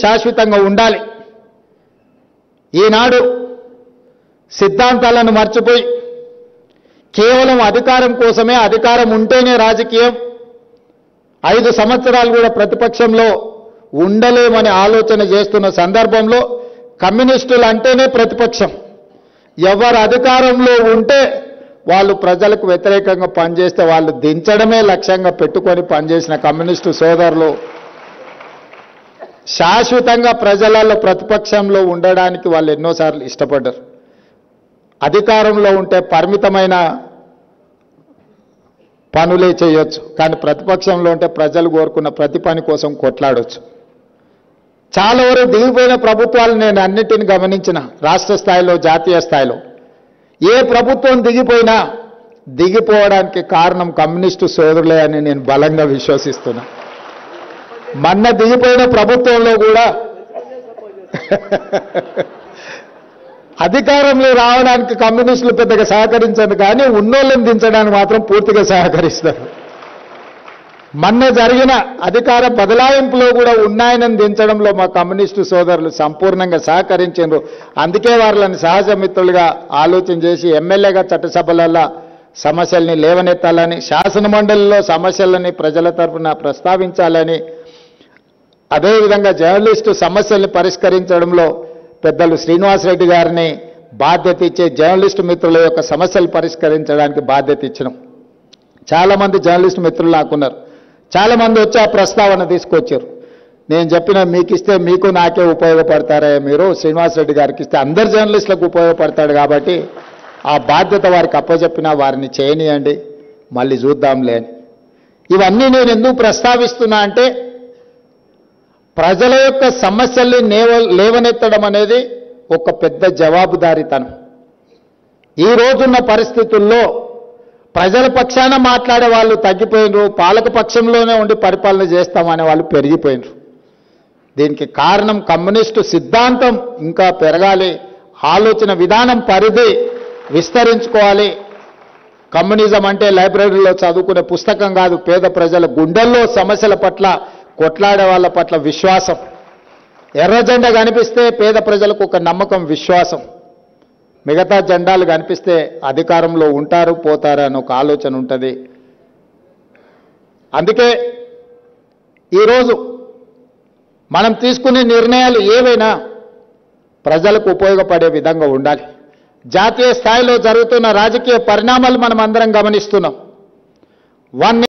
శాశ్వతంగా ఉండాలి. ఈనాడు సిద్ధాంతాలను మర్చిపోయి కేవలం అధికారం కోసమే, అధికారం ఉంటేనే రాజకీయం, 5 సంవత్సరాలు కూడా ప్రతిపక్షంలో ఉండలేమని ఆలోచన చేస్తున్న సందర్భంలో కమ్యూనిస్టులు అంటేనే ప్రతిపక్షం. ఎవరు అధికారంలో ఉంటే వాళ్ళు ప్రజలకు వ్యతిరేకంగా పనిచేస్తే వాళ్ళు దించడమే లక్ష్యంగా పెట్టుకొని పనిచేసిన కమ్యూనిస్టు సోదరులు శాశ్వతంగా ప్రజలలో ప్రతిపక్షంలో ఉండడానికి వాళ్ళు ఎన్నోసార్లు ఇష్టపడ్డారు. అధికారంలో ఉంటే పరిమితమైన పనులే చేయొచ్చు, కానీ ప్రతిపక్షంలో ఉంటే ప్రజలు కోరుకున్న ప్రతి పని కోసం కొట్లాడొచ్చు. చాలా వరకు దిగిపోయిన ప్రభుత్వాలు నేను అన్నిటిని గమనించిన, రాష్ట్ర స్థాయిలో, జాతీయ స్థాయిలో ఏ ప్రభుత్వం దిగిపోయినా దిగిపోవడానికి కారణం కమ్యూనిస్టు సోదరులే అని నేను బలంగా విశ్వసిస్తున్నా. మొన్న దిగిపోయిన ప్రభుత్వంలో కూడా అధికారంలో రావడానికి కమ్యూనిస్టులు పెద్దగా సహకరించరు, కానీ ఉన్నోళ్ళని దించడానికి మాత్రం పూర్తిగా సహకరిస్తారు. మొన్న జరిగిన అధికార బదలాయింపులో కూడా ఉన్నాయని దించడంలో మా కమ్యూనిస్టు సోదరులు సంపూర్ణంగా సహకరించారు. అందుకే వాళ్ళని సహజ మిత్రులుగా ఆలోచన చేసి ఎమ్మెల్యేగా చట్టసభలలో సమస్యల్ని లేవనెత్తాలని, శాసనమండలిలో సమస్యలని ప్రజల తరఫున ప్రస్తావించాలని, అదేవిధంగా జర్నలిస్టు సమస్యల్ని పరిష్కరించడంలో పెద్దలు శ్రీనివాసరెడ్డి గారిని బాధ్యత ఇచ్చే జర్నలిస్టు మిత్రుల యొక్క సమస్యలు పరిష్కరించడానికి బాధ్యత ఇచ్చినాం. చాలామంది జర్నలిస్టు మిత్రులు నాకున్నారు. చాలామంది వచ్చి ఆ ప్రస్తావన తీసుకొచ్చారు. నేను చెప్పిన మీకు ఇస్తే మీకు నాకే ఉపయోగపడతారా, మీరు శ్రీనివాసరెడ్డి గారికి ఇస్తే అందరు జర్నలిస్టులకు ఉపయోగపడతాడు, కాబట్టి ఆ బాధ్యత వారికి అప్పచెప్పినా వారిని చేయనియండి, మళ్ళీ చూద్దాంలే అని. ఇవన్నీ నేను ఎందుకు ప్రస్తావిస్తున్నా అంటే, ప్రజల యొక్క సమస్యల్ని లేవనెత్తడం అనేది ఒక పెద్ద జవాబుదారీతనం. ఈ రోజున్న పరిస్థితుల్లో ప్రజల పక్షాన మాట్లాడే వాళ్ళు తగ్గిపోయినరు, పాలక పక్షంలోనే ఉండి పరిపాలన చేస్తామనే వాళ్ళు పెరిగిపోయినరు. దీనికి కారణం కమ్యూనిస్టు సిద్ధాంతం ఇంకా పెరగాలి, ఆలోచన విధానం పరిధి విస్తరించుకోవాలి. కమ్యూనిజం అంటే లైబ్రరీలో చదువుకునే పుస్తకం కాదు, పేద ప్రజల గుండెల్లో సమస్యల పట్ల కొట్లాడే వాళ్ళ పట్ల విశ్వాసం. ఎర్ర జెండా కనిపిస్తే పేద ప్రజలకు ఒక నమ్మకం, విశ్వాసం. మిగతా జెండాలు కనిపిస్తే అధికారంలో ఉంటారు పోతారు అని ఒక ఆలోచన ఉంటుంది. అందుకే ఈరోజు మనం తీసుకునే నిర్ణయాలు ఏవైనా ప్రజలకు ఉపయోగపడే విధంగా ఉండాలి. జాతీయ స్థాయిలో జరుగుతున్న రాజకీయ పరిణామాలు మనం అందరం గమనిస్తున్నాం.